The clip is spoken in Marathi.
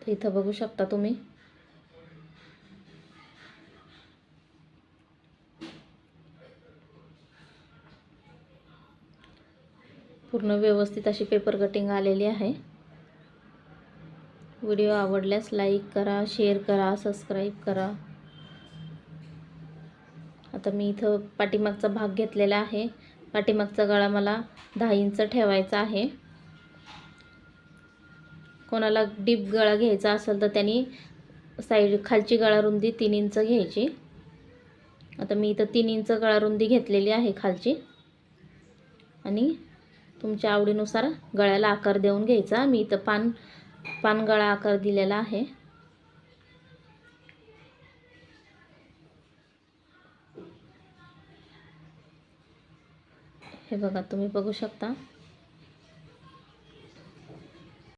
तर इथं बघू शकता तुम्ही पूर्ण व्यवस्थित अशी पेपर कटिंग आलेली आहे। व्हिडिओ आवडल्यास लाईक करा, शेअर करा, सबस्क्राईब करा। आता मी इथं पाठीमागचा भाग घेतलेला आहे। पाठीमागचा गळा मला 10 इंच ठेवायचा आहे। कोणाला डीप गळा घ्यायचा असेल तर त्यांनी साईड खालची गळा रुंदी 3 इंच घ्यायची। आता मी इथं 3 इंच गळा रुंदी घेतलेली आहे खालची, आणि तुमच्या आवडीनुसार गळ्याला आकार देऊन घ्यायचा। मी इथं पान गळा आकार दिलेला आहे। हे बघा, तुम्ही बघू शकता।